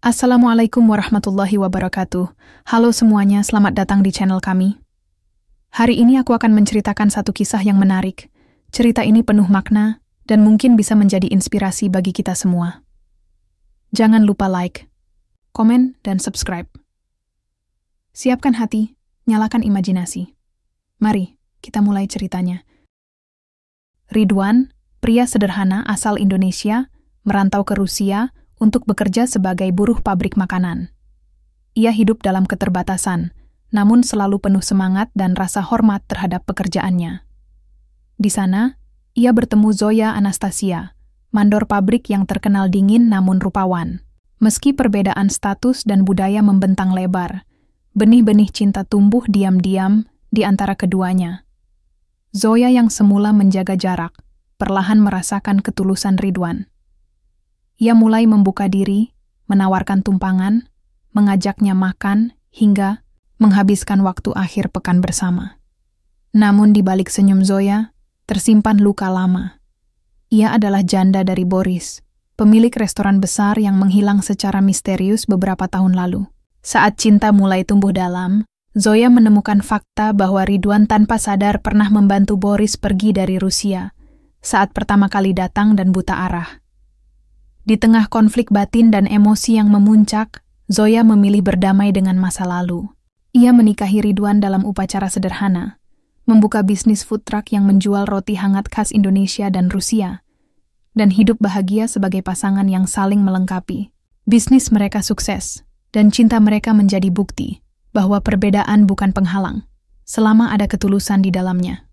Assalamualaikum warahmatullahi wabarakatuh. Halo semuanya, selamat datang di channel kami. Hari ini aku akan menceritakan satu kisah yang menarik. Cerita ini penuh makna dan mungkin bisa menjadi inspirasi bagi kita semua. Jangan lupa like, komen, dan subscribe. Siapkan hati, nyalakan imajinasi. Mari, kita mulai ceritanya. Ridwan, pria sederhana asal Indonesia, merantau ke Rusia untuk bekerja sebagai buruh pabrik makanan. Ia hidup dalam keterbatasan, namun selalu penuh semangat dan rasa hormat terhadap pekerjaannya. Di sana, ia bertemu Zoya Anastasia, mandor pabrik yang terkenal dingin namun rupawan. Meski perbedaan status dan budaya membentang lebar, benih-benih cinta tumbuh diam-diam di antara keduanya. Zoya yang semula menjaga jarak, perlahan merasakan ketulusan Ridwan. Ia mulai membuka diri, menawarkan tumpangan, mengajaknya makan, hingga menghabiskan waktu akhir pekan bersama. Namun di balik senyum Zoya, tersimpan luka lama. Ia adalah janda dari Boris, pemilik restoran besar yang menghilang secara misterius beberapa tahun lalu. Saat cinta mulai tumbuh dalam, Zoya menemukan fakta bahwa Ridwan tanpa sadar pernah membantu Boris pergi dari Rusia saat pertama kali datang dan buta arah. Di tengah konflik batin dan emosi yang memuncak, Zoya memilih berdamai dengan masa lalu. Ia menikahi Ridwan dalam upacara sederhana, membuka bisnis food truck yang menjual roti hangat khas Indonesia dan Rusia, dan hidup bahagia sebagai pasangan yang saling melengkapi. Bisnis mereka sukses, dan cinta mereka menjadi bukti bahwa perbedaan bukan penghalang, selama ada ketulusan di dalamnya.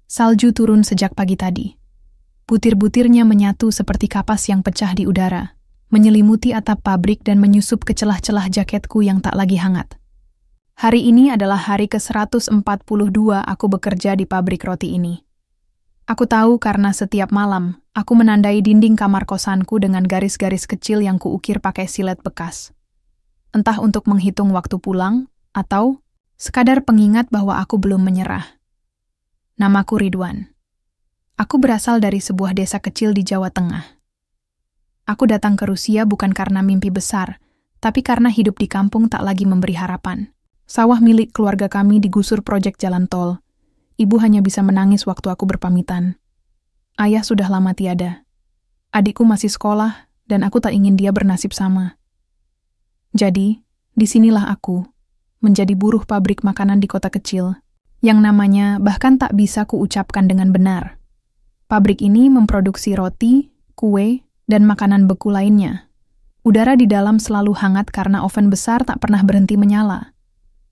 Salju turun sejak pagi tadi. Butir-butirnya menyatu seperti kapas yang pecah di udara, menyelimuti atap pabrik dan menyusup ke celah-celah jaketku yang tak lagi hangat. Hari ini adalah hari ke-142 aku bekerja di pabrik roti ini. Aku tahu karena setiap malam, aku menandai dinding kamar kosanku dengan garis-garis kecil yang kuukir pakai silet bekas. Entah untuk menghitung waktu pulang, atau sekadar pengingat bahwa aku belum menyerah. Namaku Ridwan. Aku berasal dari sebuah desa kecil di Jawa Tengah. Aku datang ke Rusia bukan karena mimpi besar, tapi karena hidup di kampung tak lagi memberi harapan. Sawah milik keluarga kami digusur proyek jalan tol. Ibu hanya bisa menangis waktu aku berpamitan. Ayah sudah lama tiada. Adikku masih sekolah, dan aku tak ingin dia bernasib sama. Jadi, disinilah aku, menjadi buruh pabrik makanan di kota kecil, yang namanya bahkan tak bisa kuucapkan dengan benar. Pabrik ini memproduksi roti, kue, dan makanan beku lainnya. Udara di dalam selalu hangat karena oven besar tak pernah berhenti menyala.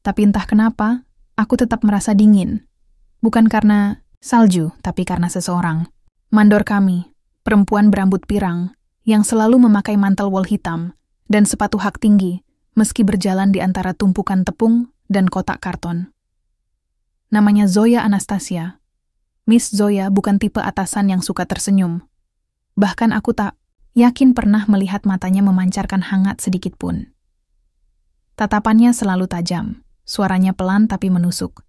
Tapi entah kenapa, aku tetap merasa dingin. Bukan karena salju, tapi karena seseorang. Mandor kami, perempuan berambut pirang, yang selalu memakai mantel wol hitam dan sepatu hak tinggi, meski berjalan di antara tumpukan tepung dan kotak karton. Namanya Zoya Anastasia. Miss Zoya bukan tipe atasan yang suka tersenyum. Bahkan aku tak yakin pernah melihat matanya memancarkan hangat sedikit pun. Tatapannya selalu tajam, suaranya pelan tapi menusuk,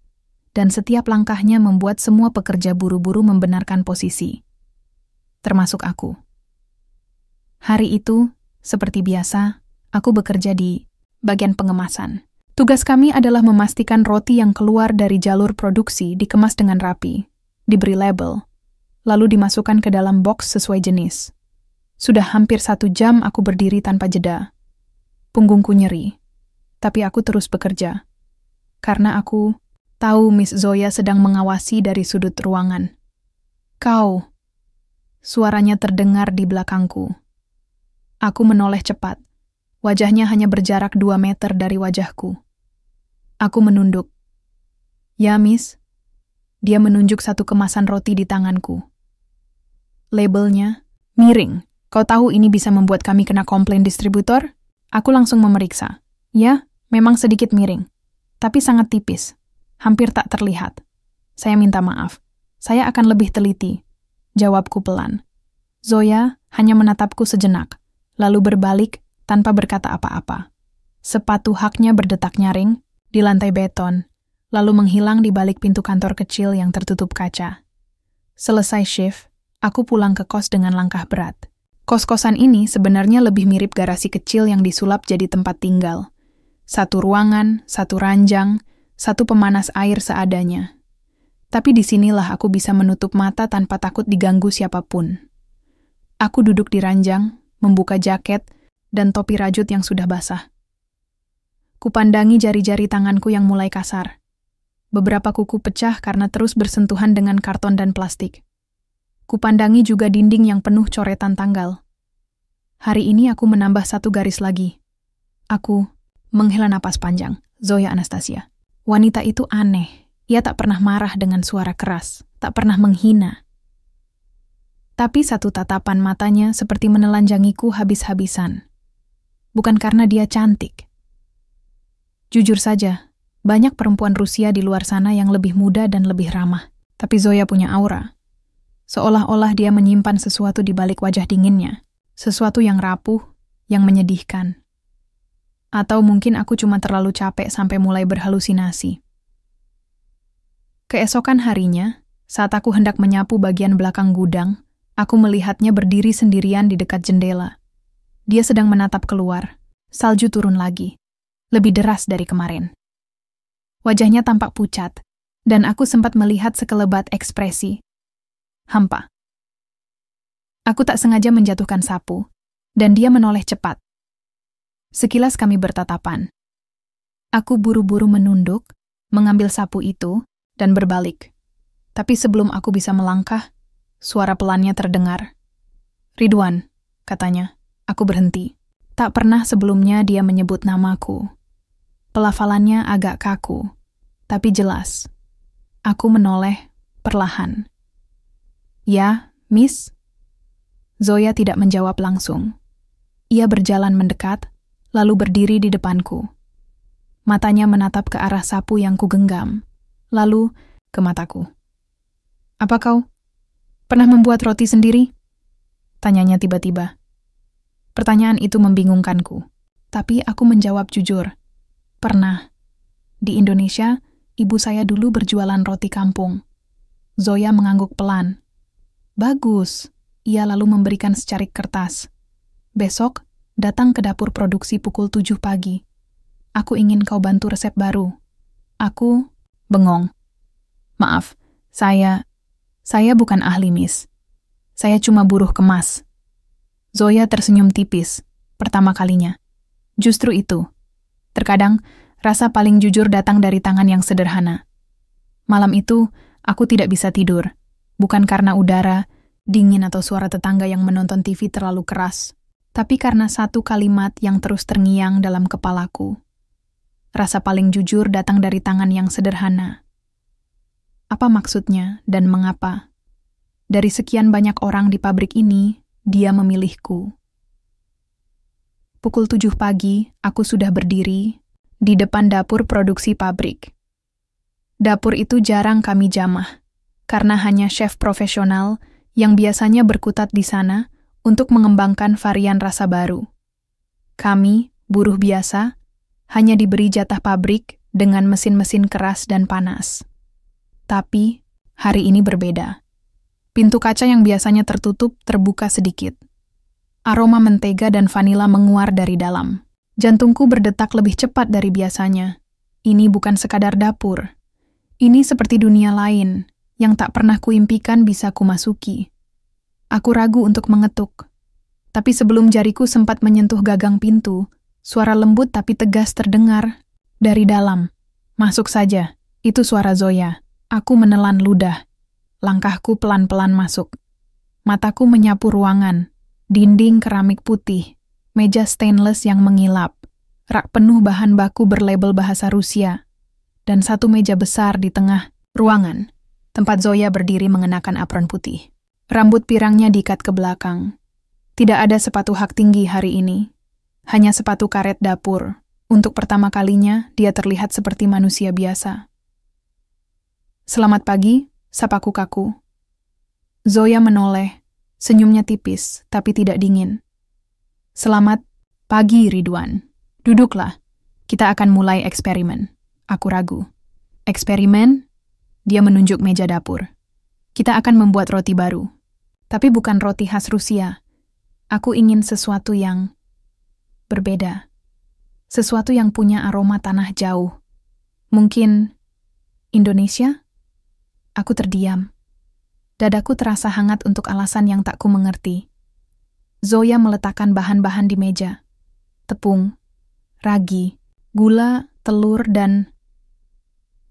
dan setiap langkahnya membuat semua pekerja buru-buru membenarkan posisi. Termasuk aku. Hari itu, seperti biasa, aku bekerja di bagian pengemasan. Tugas kami adalah memastikan roti yang keluar dari jalur produksi dikemas dengan rapi, diberi label, lalu dimasukkan ke dalam box sesuai jenis. Sudah hampir 1 jam aku berdiri tanpa jeda. Punggungku nyeri, tapi aku terus bekerja. Karena aku tahu Miss Zoya sedang mengawasi dari sudut ruangan. Kau, suaranya terdengar di belakangku. Aku menoleh cepat, wajahnya hanya berjarak 2 meter dari wajahku. Aku menunduk. Ya, Miss. Dia menunjuk satu kemasan roti di tanganku. Labelnya, miring. Kau tahu ini bisa membuat kami kena komplain distributor? Aku langsung memeriksa. Ya, memang sedikit miring. Tapi sangat tipis. Hampir tak terlihat. Saya minta maaf. Saya akan lebih teliti. Jawabku pelan. Zoya hanya menatapku sejenak, lalu berbalik tanpa berkata apa-apa. Sepatu haknya berdetak nyaring di lantai beton, lalu menghilang di balik pintu kantor kecil yang tertutup kaca. Selesai shift, aku pulang ke kos dengan langkah berat. Kos-kosan ini sebenarnya lebih mirip garasi kecil yang disulap jadi tempat tinggal. Satu ruangan, satu ranjang, satu pemanas air seadanya. Tapi disinilah aku bisa menutup mata tanpa takut diganggu siapapun. Aku duduk di ranjang, membuka jaket, dan topi rajut yang sudah basah. Kupandangi jari-jari tanganku yang mulai kasar. Beberapa kuku pecah karena terus bersentuhan dengan karton dan plastik. Kupandangi juga dinding yang penuh coretan tanggal. Hari ini aku menambah satu garis lagi. Aku menghela napas panjang. Zoya Anastasia. Wanita itu aneh. Ia tak pernah marah dengan suara keras, tak pernah menghina. Tapi satu tatapan matanya seperti menelanjangiku habis-habisan. Bukan karena dia cantik. Jujur saja, banyak perempuan Rusia di luar sana yang lebih muda dan lebih ramah. Tapi Zoya punya aura. Seolah-olah dia menyimpan sesuatu di balik wajah dinginnya. Sesuatu yang rapuh, yang menyedihkan. Atau mungkin aku cuma terlalu capek sampai mulai berhalusinasi. Keesokan harinya, saat aku hendak menyapu bagian belakang gudang, aku melihatnya berdiri sendirian di dekat jendela. Dia sedang menatap keluar. Salju turun lagi. Lebih deras dari kemarin. Wajahnya tampak pucat, dan aku sempat melihat sekelebat ekspresi. Hampa. Aku tak sengaja menjatuhkan sapu, dan dia menoleh cepat. Sekilas kami bertatapan. Aku buru-buru menunduk, mengambil sapu itu, dan berbalik. Tapi sebelum aku bisa melangkah, suara pelannya terdengar. Ridwan, katanya. Aku berhenti. Tak pernah sebelumnya dia menyebut namaku. Pelafalannya agak kaku, tapi jelas. Aku menoleh perlahan. Ya, Miss? Zoya tidak menjawab langsung. Ia berjalan mendekat, lalu berdiri di depanku. Matanya menatap ke arah sapu yang kugenggam, lalu ke mataku. Apa kau pernah membuat roti sendiri? Tanyanya tiba-tiba. Pertanyaan itu membingungkanku, tapi aku menjawab jujur. Pernah. Di Indonesia, ibu saya dulu berjualan roti kampung. Zoya mengangguk pelan. Bagus. Ia lalu memberikan secarik kertas. Besok, datang ke dapur produksi pukul 7 pagi. Aku ingin kau bantu resep baru. Aku bengong. Maaf, saya bukan ahli, Miss. Saya cuma buruh kemas. Zoya tersenyum tipis, pertama kalinya. Justru itu. Terkadang, rasa paling jujur datang dari tangan yang sederhana. Malam itu, aku tidak bisa tidur. Bukan karena udara, dingin atau suara tetangga yang menonton TV terlalu keras, tapi karena satu kalimat yang terus terngiang dalam kepalaku. Rasa paling jujur datang dari tangan yang sederhana. Apa maksudnya dan mengapa? Dari sekian banyak orang di pabrik ini, dia memilihku. Pukul 7 pagi, aku sudah berdiri di depan dapur produksi pabrik. Dapur itu jarang kami jamah, karena hanya chef profesional yang biasanya berkutat di sana untuk mengembangkan varian rasa baru. Kami, buruh biasa, hanya diberi jatah pabrik dengan mesin-mesin keras dan panas. Tapi, hari ini berbeda. Pintu kaca yang biasanya tertutup terbuka sedikit. Aroma mentega dan vanila menguar dari dalam. Jantungku berdetak lebih cepat dari biasanya. Ini bukan sekadar dapur. Ini seperti dunia lain yang tak pernah kuimpikan bisa kumasuki. Aku ragu untuk mengetuk. Tapi sebelum jariku sempat menyentuh gagang pintu, suara lembut tapi tegas terdengar dari dalam. Masuk saja, itu suara Zoya. Aku menelan ludah. Langkahku pelan-pelan masuk. Mataku menyapu ruangan. Dinding keramik putih. Meja stainless yang mengilap. Rak penuh bahan baku berlabel bahasa Rusia. Dan satu meja besar di tengah ruangan. Tempat Zoya berdiri mengenakan apron putih. Rambut pirangnya diikat ke belakang. Tidak ada sepatu hak tinggi hari ini. Hanya sepatu karet dapur. Untuk pertama kalinya, dia terlihat seperti manusia biasa. Selamat pagi, sapaku kaku. Zoya menoleh, senyumnya tipis, tapi tidak dingin. Selamat pagi, Ridwan. Duduklah, kita akan mulai eksperimen. Aku ragu. Eksperimen? Dia menunjuk meja dapur. Kita akan membuat roti baru. Tapi bukan roti khas Rusia. Aku ingin sesuatu yang berbeda. Sesuatu yang punya aroma tanah jauh. Mungkin Indonesia? Aku terdiam. Dadaku terasa hangat untuk alasan yang tak ku mengerti. Zoya meletakkan bahan-bahan di meja. Tepung, ragi, gula, telur, dan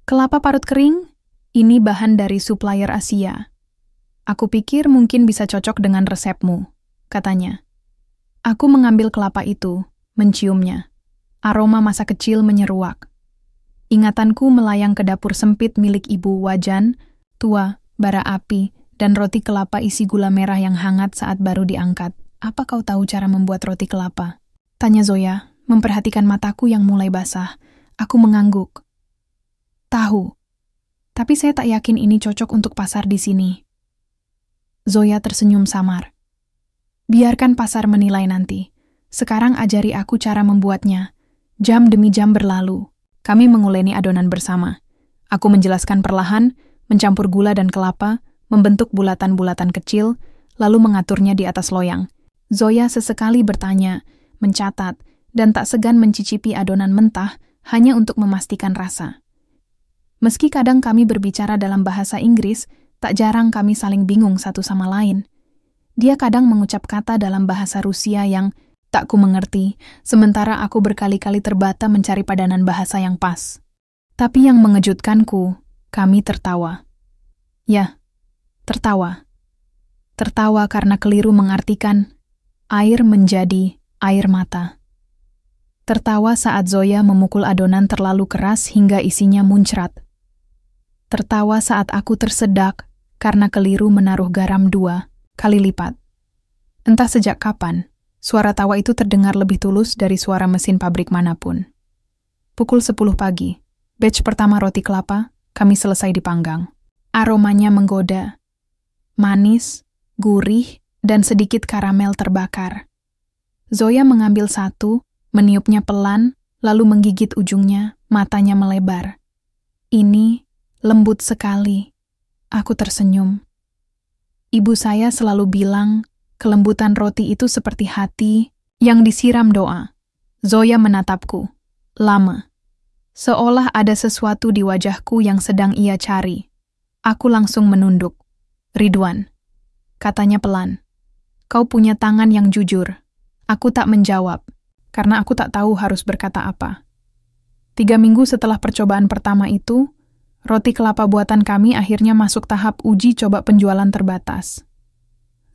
kelapa parut kering. Ini bahan dari supplier Asia. Aku pikir mungkin bisa cocok dengan resepmu, katanya. Aku mengambil kelapa itu, menciumnya. Aroma masa kecil menyeruak. Ingatanku melayang ke dapur sempit milik Ibu Wajan, tua, bara api, dan roti kelapa isi gula merah yang hangat saat baru diangkat. Apa kau tahu cara membuat roti kelapa? Tanya Zoya, memperhatikan mataku yang mulai basah. Aku mengangguk. Tahu. Tapi saya tak yakin ini cocok untuk pasar di sini. Zoya tersenyum samar. Biarkan pasar menilai nanti. Sekarang ajari aku cara membuatnya. Jam demi jam berlalu. Kami menguleni adonan bersama. Aku menjelaskan perlahan, mencampur gula dan kelapa, membentuk bulatan-bulatan kecil, lalu mengaturnya di atas loyang. Zoya sesekali bertanya, mencatat, dan tak segan mencicipi adonan mentah hanya untuk memastikan rasa. Meski kadang kami berbicara dalam bahasa Inggris, tak jarang kami saling bingung satu sama lain. Dia kadang mengucap kata dalam bahasa Rusia yang tak ku mengerti, sementara aku berkali-kali terbata mencari padanan bahasa yang pas. Tapi yang mengejutkanku, kami tertawa. Ya, tertawa. Tertawa karena keliru mengartikan air menjadi air mata. Tertawa saat Zoya memukul adonan terlalu keras hingga isinya muncrat. Tertawa saat aku tersedak karena keliru menaruh garam 2 kali lipat. Entah sejak kapan, suara tawa itu terdengar lebih tulus dari suara mesin pabrik manapun. Pukul 10 pagi, batch pertama roti kelapa, kami selesai dipanggang. Aromanya menggoda. Manis, gurih, dan sedikit karamel terbakar. Zoya mengambil satu, meniupnya pelan, lalu menggigit ujungnya, matanya melebar. Ini lembut sekali. Aku tersenyum. Ibu saya selalu bilang, kelembutan roti itu seperti hati yang disiram doa. Zoya menatapku, lama. Seolah ada sesuatu di wajahku yang sedang ia cari. Aku langsung menunduk. Ridwan, katanya pelan. Kau punya tangan yang jujur. Aku tak menjawab, karena aku tak tahu harus berkata apa. 3 minggu setelah percobaan pertama itu, roti kelapa buatan kami akhirnya masuk tahap uji coba penjualan terbatas.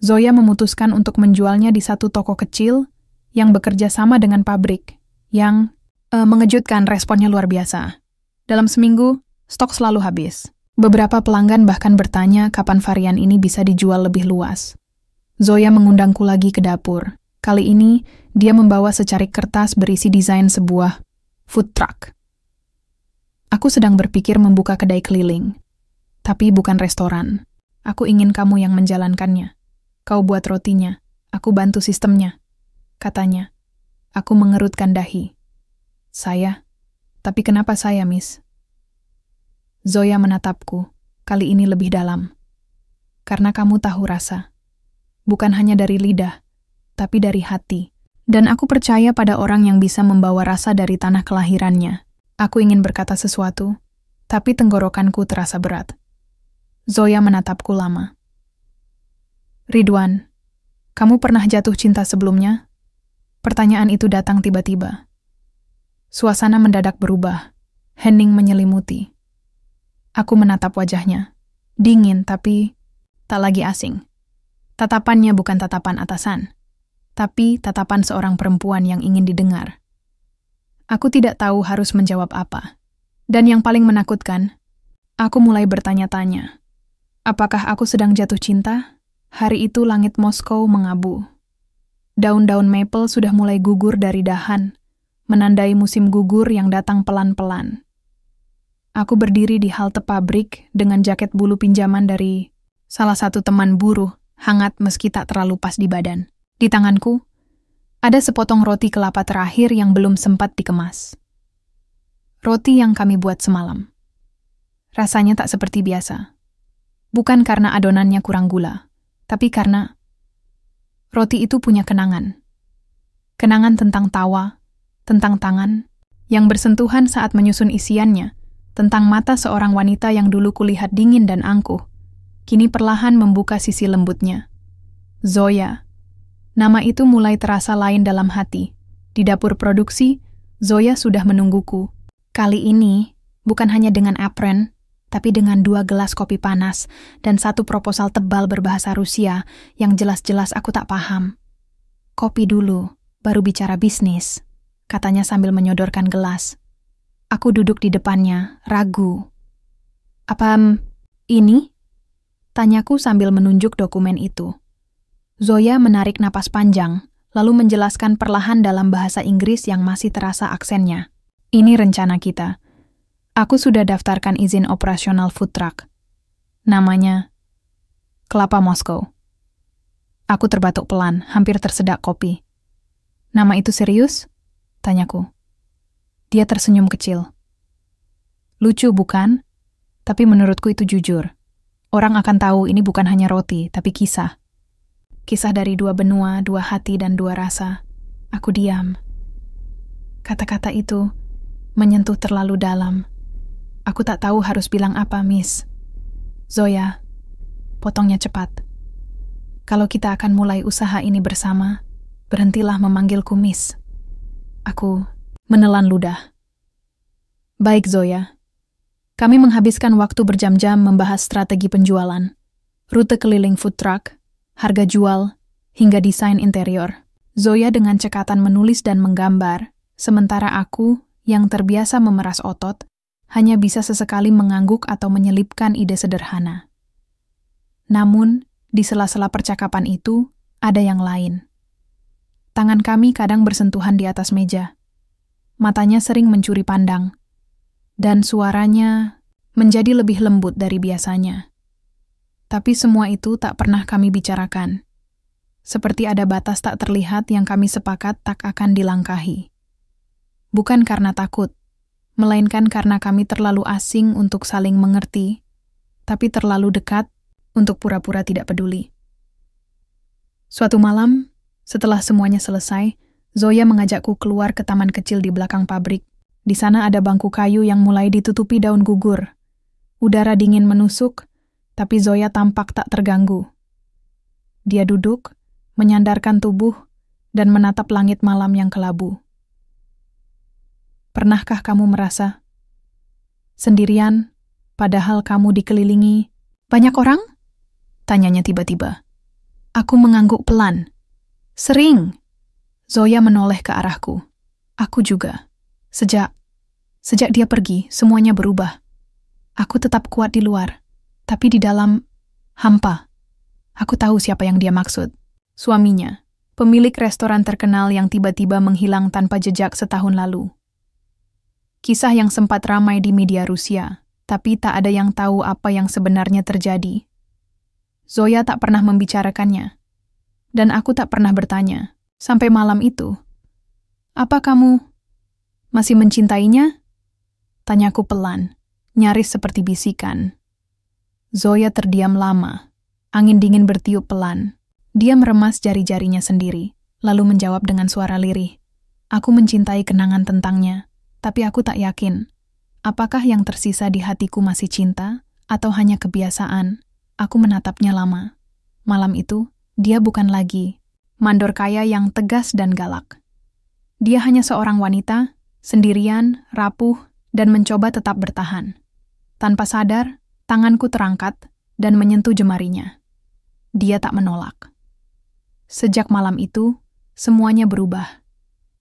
Zoya memutuskan untuk menjualnya di satu toko kecil yang bekerja sama dengan pabrik, yang mengejutkan responnya luar biasa. Dalam seminggu, stok selalu habis. Beberapa pelanggan bahkan bertanya kapan varian ini bisa dijual lebih luas. Zoya mengundangku lagi ke dapur. Kali ini, dia membawa secarik kertas berisi desain sebuah food truck. Aku sedang berpikir membuka kedai keliling. Tapi bukan restoran. Aku ingin kamu yang menjalankannya. Kau buat rotinya, aku bantu sistemnya, katanya. Aku mengerutkan dahi. Saya? Tapi kenapa saya, Miss? Zoya menatapku, kali ini lebih dalam. Karena kamu tahu rasa. Bukan hanya dari lidah, tapi dari hati. Dan aku percaya pada orang yang bisa membawa rasa dari tanah kelahirannya. Aku ingin berkata sesuatu, tapi tenggorokanku terasa berat. Zoya menatapku lama. Ridwan, kamu pernah jatuh cinta sebelumnya? Pertanyaan itu datang tiba-tiba. Suasana mendadak berubah. Hening menyelimuti. Aku menatap wajahnya. Dingin tapi tak lagi asing. Tatapannya bukan tatapan atasan, tapi tatapan seorang perempuan yang ingin didengar. Aku tidak tahu harus menjawab apa. Dan yang paling menakutkan, aku mulai bertanya-tanya. Apakah aku sedang jatuh cinta? Hari itu langit Moskow mengabu. Daun-daun maple sudah mulai gugur dari dahan, menandai musim gugur yang datang pelan-pelan. Aku berdiri di halte pabrik dengan jaket bulu pinjaman dari salah satu teman buruh, hangat meski tak terlalu pas di badan. Di tanganku, ada sepotong roti kelapa terakhir yang belum sempat dikemas. Roti yang kami buat semalam. Rasanya tak seperti biasa. Bukan karena adonannya kurang gula, tapi karena Roti itu punya kenangan. Kenangan tentang tawa, tentang tangan, yang bersentuhan saat menyusun isiannya, tentang mata seorang wanita yang dulu kulihat dingin dan angkuh, kini perlahan membuka sisi lembutnya. Zoya. Nama itu mulai terasa lain dalam hati. Di dapur produksi, Zoya sudah menungguku. Kali ini, bukan hanya dengan apron, tapi dengan 2 gelas kopi panas dan 1 proposal tebal berbahasa Rusia yang jelas-jelas aku tak paham. Kopi dulu, baru bicara bisnis, katanya sambil menyodorkan gelas. Aku duduk di depannya, ragu. Apa ini? Tanyaku sambil menunjuk dokumen itu. Zoya menarik napas panjang, lalu menjelaskan perlahan dalam bahasa Inggris yang masih terasa aksennya. Ini rencana kita. Aku sudah daftarkan izin operasional food truck. Namanya Kelapa Moskow. Aku terbatuk pelan, hampir tersedak kopi. Nama itu serius? Tanyaku. Dia tersenyum kecil. Lucu bukan? Tapi menurutku itu jujur. Orang akan tahu ini bukan hanya roti, tapi kisah. Kisah dari 2 benua, 2 hati, dan 2 rasa. Aku diam. Kata-kata itu menyentuh terlalu dalam. Aku tak tahu harus bilang apa, Miss. Zoya, potongnya cepat. Kalau kita akan mulai usaha ini bersama, berhentilah memanggilku Miss. Aku menelan ludah. Baik, Zoya. Kami menghabiskan waktu berjam-jam membahas strategi penjualan, rute keliling food truck, harga jual, hingga desain interior. Zoya dengan cekatan menulis dan menggambar, sementara aku, yang terbiasa memeras otot, hanya bisa sesekali mengangguk atau menyelipkan ide sederhana. Namun, di sela-sela percakapan itu, ada yang lain. Tangan kami kadang bersentuhan di atas meja. Matanya sering mencuri pandang. Dan suaranya menjadi lebih lembut dari biasanya. Tapi semua itu tak pernah kami bicarakan. Seperti ada batas tak terlihat yang kami sepakat tak akan dilangkahi. Bukan karena takut, melainkan karena kami terlalu asing untuk saling mengerti, tapi terlalu dekat untuk pura-pura tidak peduli. Suatu malam, setelah semuanya selesai, Zoya mengajakku keluar ke taman kecil di belakang pabrik. Di sana ada bangku kayu yang mulai ditutupi daun gugur. Udara dingin menusuk, tapi Zoya tampak tak terganggu. Dia duduk, menyandarkan tubuh, dan menatap langit malam yang kelabu. Pernahkah kamu merasa sendirian, padahal kamu dikelilingi banyak orang? Tanyanya tiba-tiba. Aku mengangguk pelan. Sering. Zoya menoleh ke arahku. Aku juga. Sejak dia pergi, semuanya berubah. Aku tetap kuat di luar, tapi di dalam hampa. Aku tahu siapa yang dia maksud. Suaminya, pemilik restoran terkenal yang tiba-tiba menghilang tanpa jejak setahun lalu. Kisah yang sempat ramai di media Rusia, tapi tak ada yang tahu apa yang sebenarnya terjadi. Zoya tak pernah membicarakannya, dan aku tak pernah bertanya, sampai malam itu. Apa kamu masih mencintainya? Tanyaku pelan, nyaris seperti bisikan. Zoya terdiam lama, angin dingin bertiup pelan. Dia meremas jari-jarinya sendiri, lalu menjawab dengan suara lirih. Aku mencintai kenangan tentangnya. Tapi aku tak yakin, apakah yang tersisa di hatiku masih cinta, atau hanya kebiasaan. Aku menatapnya lama. Malam itu, dia bukan lagi mandor kaya yang tegas dan galak. Dia hanya seorang wanita, sendirian, rapuh, dan mencoba tetap bertahan. Tanpa sadar, tanganku terangkat dan menyentuh jemarinya. Dia tak menolak. Sejak malam itu, semuanya berubah.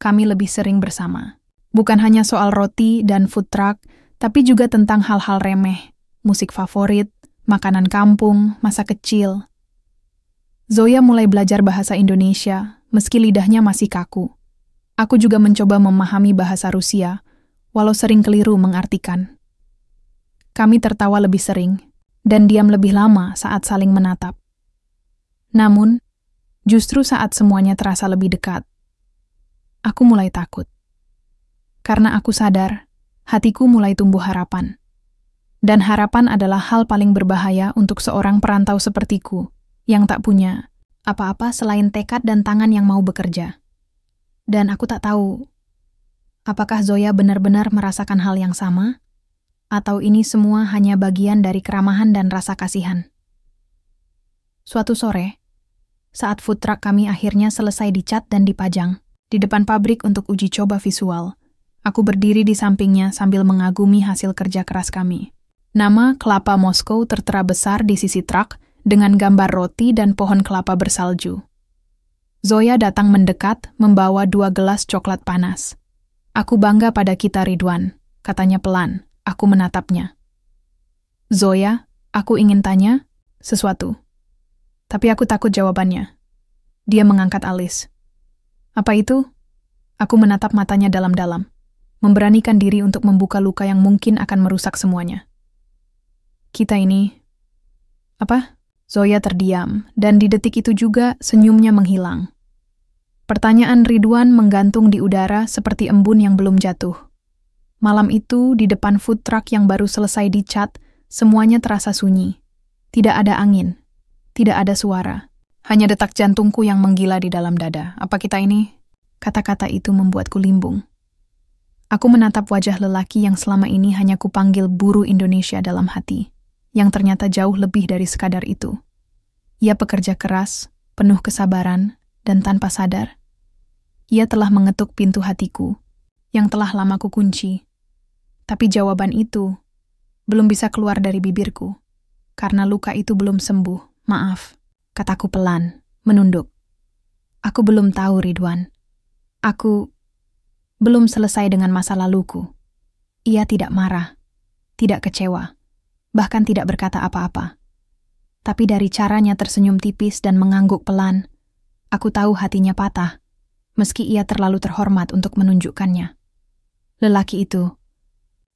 Kami lebih sering bersama. Bukan hanya soal roti dan food truck, tapi juga tentang hal-hal remeh, musik favorit, makanan kampung, masa kecil. Zoya mulai belajar bahasa Indonesia, meski lidahnya masih kaku. Aku juga mencoba memahami bahasa Rusia, walau sering keliru mengartikan. Kami tertawa lebih sering, dan diam lebih lama saat saling menatap. Namun, justru saat semuanya terasa lebih dekat, aku mulai takut. Karena aku sadar, hatiku mulai tumbuh harapan. Dan harapan adalah hal paling berbahaya untuk seorang perantau sepertiku, yang tak punya apa-apa selain tekad dan tangan yang mau bekerja. Dan aku tak tahu, apakah Zoya benar-benar merasakan hal yang sama, atau ini semua hanya bagian dari keramahan dan rasa kasihan. Suatu sore, saat food truck kami akhirnya selesai dicat dan dipajang, di depan pabrik untuk uji coba visual, aku berdiri di sampingnya sambil mengagumi hasil kerja keras kami. Nama Kelapa Moskow tertera besar di sisi truk dengan gambar roti dan pohon kelapa bersalju. Zoya datang mendekat membawa 2 gelas coklat panas. Aku bangga pada kita, Ridwan, katanya pelan. Aku menatapnya. Zoya, aku ingin tanya sesuatu. Tapi aku takut jawabannya. Dia mengangkat alis. Apa itu? Aku menatap matanya dalam-dalam, memberanikan diri untuk membuka luka yang mungkin akan merusak semuanya. Kita ini... Apa? Zoya terdiam, dan di detik itu juga senyumnya menghilang. Pertanyaan Ridwan menggantung di udara seperti embun yang belum jatuh. Malam itu, di depan food truck yang baru selesai dicat, semuanya terasa sunyi. Tidak ada angin. Tidak ada suara, hanya detak jantungku yang menggila di dalam dada. Apa kita ini? Kata-kata itu membuatku limbung. Aku menatap wajah lelaki yang selama ini hanya kupanggil buruh Indonesia dalam hati, yang ternyata jauh lebih dari sekadar itu. Ia pekerja keras, penuh kesabaran, dan tanpa sadar. Ia telah mengetuk pintu hatiku, yang telah lama kukunci. Tapi jawaban itu belum bisa keluar dari bibirku, karena luka itu belum sembuh. Maaf, kataku pelan, menunduk. Aku belum tahu, Ridwan. Aku belum selesai dengan masa laluku. Ia tidak marah, tidak kecewa, bahkan tidak berkata apa-apa. Tapi dari caranya tersenyum tipis dan mengangguk pelan, aku tahu hatinya patah, meski ia terlalu terhormat untuk menunjukkannya. Lelaki itu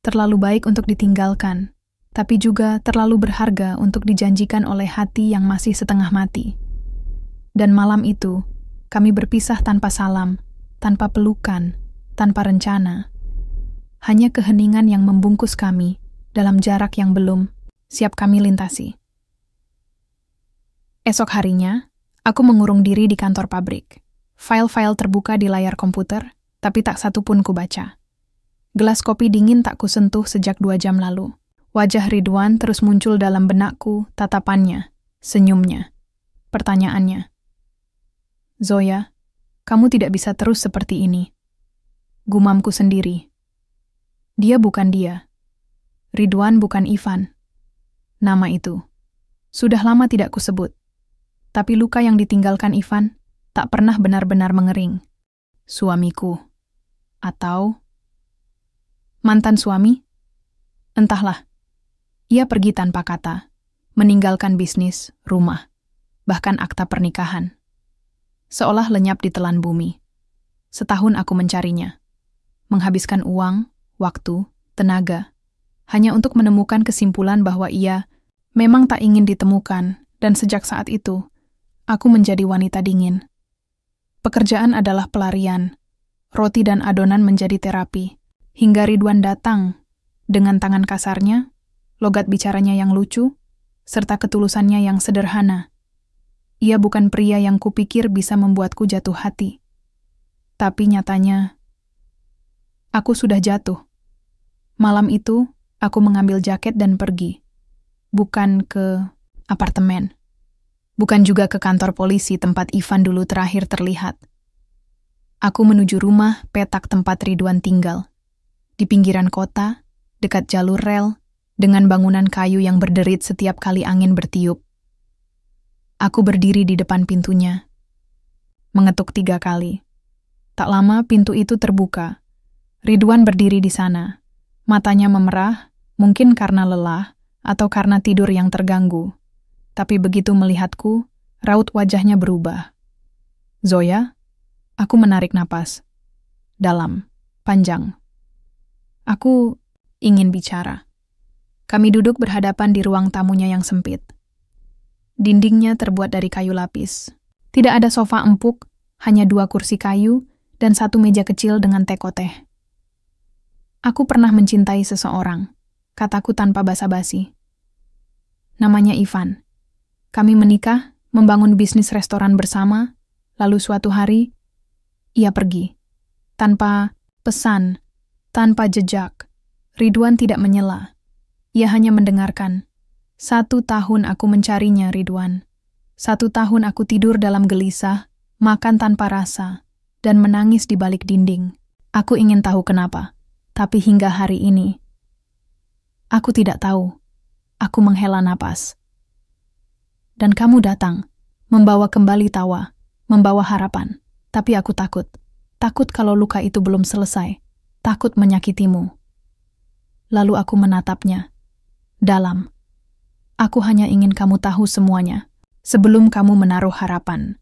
terlalu baik untuk ditinggalkan, tapi juga terlalu berharga untuk dijanjikan oleh hati yang masih setengah mati. Dan malam itu, kami berpisah tanpa salam, tanpa pelukan, tanpa rencana. Hanya keheningan yang membungkus kami dalam jarak yang belum siap kami lintasi. Esok harinya, aku mengurung diri di kantor pabrik. File-file terbuka di layar komputer, tapi tak satu pun kubaca. Gelas kopi dingin tak kusentuh sejak 2 jam lalu. Wajah Ridwan terus muncul dalam benakku, tatapannya, senyumnya, pertanyaannya. Zoya, kamu tidak bisa terus seperti ini. Gumamku sendiri. Dia bukan dia. Ridwan bukan Ivan. Nama itu sudah lama tidak kusebut. Tapi luka yang ditinggalkan Ivan tak pernah benar-benar mengering. Suamiku. Atau mantan suami? Entahlah. Ia pergi tanpa kata, meninggalkan bisnis, rumah, bahkan akta pernikahan. Seolah lenyap di telan bumi. Setahun aku mencarinya. Menghabiskan uang, waktu, tenaga, hanya untuk menemukan kesimpulan bahwa ia memang tak ingin ditemukan, dan sejak saat itu, aku menjadi wanita dingin. Pekerjaan adalah pelarian, roti dan adonan menjadi terapi, hingga Ridwan datang dengan tangan kasarnya, logat bicaranya yang lucu, serta ketulusannya yang sederhana. Ia bukan pria yang kupikir bisa membuatku jatuh hati. Tapi nyatanya, aku sudah jatuh. Malam itu, aku mengambil jaket dan pergi. Bukan ke apartemen. Bukan juga ke kantor polisi tempat Ivan dulu terakhir terlihat. Aku menuju rumah petak tempat Ridwan tinggal. Di pinggiran kota, dekat jalur rel, dengan bangunan kayu yang berderit setiap kali angin bertiup. Aku berdiri di depan pintunya, mengetuk 3 kali. Tak lama pintu itu terbuka. Ridwan berdiri di sana. Matanya memerah, mungkin karena lelah atau karena tidur yang terganggu. Tapi begitu melihatku, raut wajahnya berubah. Zoya, aku menarik napas. Dalam, panjang. Aku ingin bicara. Kami duduk berhadapan di ruang tamunya yang sempit. Dindingnya terbuat dari kayu lapis. Tidak ada sofa empuk, hanya 2 kursi kayu dan 1 meja kecil dengan teko teh. Aku pernah mencintai seseorang, kataku tanpa basa-basi. Namanya Ivan. Kami menikah membangun bisnis restoran bersama, lalu suatu hari, ia pergi. Tanpa pesan, tanpa jejak, Ridwan tidak menyela. Ia hanya mendengarkan. 1 tahun aku mencarinya, Ridwan. 1 tahun aku tidur dalam gelisah, makan tanpa rasa, dan menangis di balik dinding. Aku ingin tahu kenapa, tapi hingga hari ini, aku tidak tahu. Aku menghela napas. Dan kamu datang, membawa kembali tawa, membawa harapan. Tapi aku takut. Takut kalau luka itu belum selesai. Takut menyakitimu. Lalu aku menatapnya. Dalam. Aku hanya ingin kamu tahu semuanya, sebelum kamu menaruh harapan.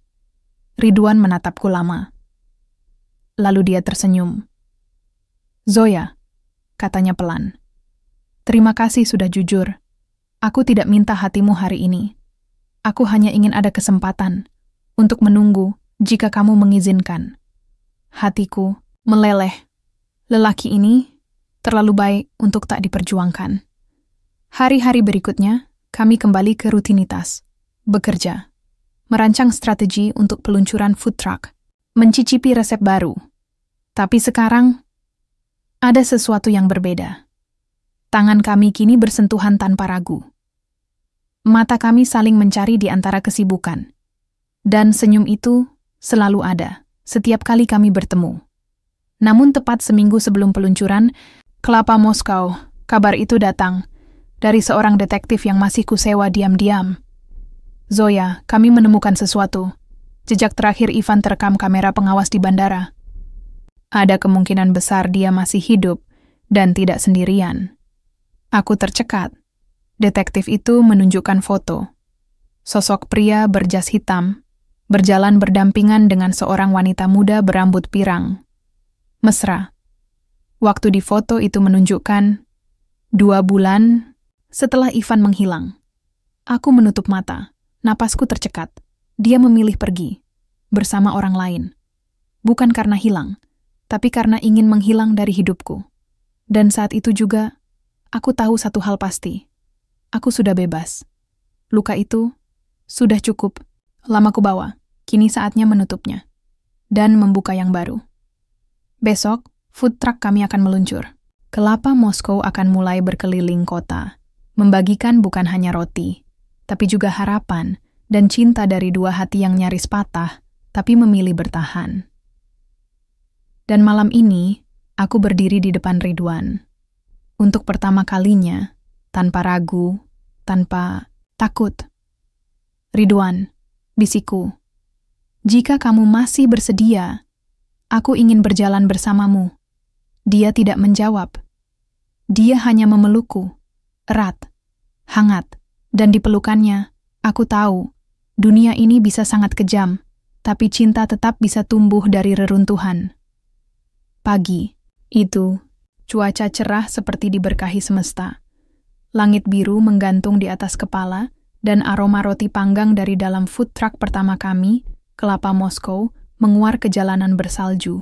Ridwan menatapku lama. Lalu dia tersenyum. Zoya, katanya pelan. Terima kasih sudah jujur. Aku tidak minta hatimu hari ini. Aku hanya ingin ada kesempatan untuk menunggu jika kamu mengizinkan. Hatiku meleleh. Lelaki ini terlalu baik untuk tak diperjuangkan. Hari-hari berikutnya, kami kembali ke rutinitas. Bekerja. Merancang strategi untuk peluncuran food truck. Mencicipi resep baru. Tapi sekarang, ada sesuatu yang berbeda. Tangan kami kini bersentuhan tanpa ragu. Mata kami saling mencari di antara kesibukan. Dan senyum itu selalu ada, setiap kali kami bertemu. Namun tepat seminggu sebelum peluncuran, Kelapa Moskow, kabar itu datang dari seorang detektif yang masih kusewa diam-diam. Zoya, kami menemukan sesuatu. Jejak terakhir Ivan terekam kamera pengawas di bandara. Ada kemungkinan besar dia masih hidup dan tidak sendirian. Aku tercekat. Detektif itu menunjukkan foto. Sosok pria berjas hitam, berjalan berdampingan dengan seorang wanita muda berambut pirang. Mesra. Waktu di foto itu menunjukkan 2 bulan setelah Ivan menghilang. Aku menutup mata, napasku tercekat. Dia memilih pergi, bersama orang lain. Bukan karena hilang, tapi karena ingin menghilang dari hidupku. Dan saat itu juga, aku tahu satu hal pasti. Aku sudah bebas. Luka itu sudah cukup lama kubawa. Kini saatnya menutupnya. Dan membuka yang baru. Besok, food truck kami akan meluncur. Kelapa Moskow akan mulai berkeliling kota. Membagikan bukan hanya roti, tapi juga harapan dan cinta dari 2 hati yang nyaris patah, tapi memilih bertahan. Dan malam ini, aku berdiri di depan Ridwan. Untuk pertama kalinya, tanpa ragu, tanpa takut. Ridwan, bisikku, jika kamu masih bersedia, aku ingin berjalan bersamamu. Dia tidak menjawab. Dia hanya memelukku, erat, hangat, dan di pelukannya, aku tahu, dunia ini bisa sangat kejam, tapi cinta tetap bisa tumbuh dari reruntuhan. Pagi, itu, cuaca cerah seperti diberkahi semesta. Langit biru menggantung di atas kepala, dan aroma roti panggang dari dalam food truck pertama kami, Kelapa Moskow, menguar ke jalanan bersalju.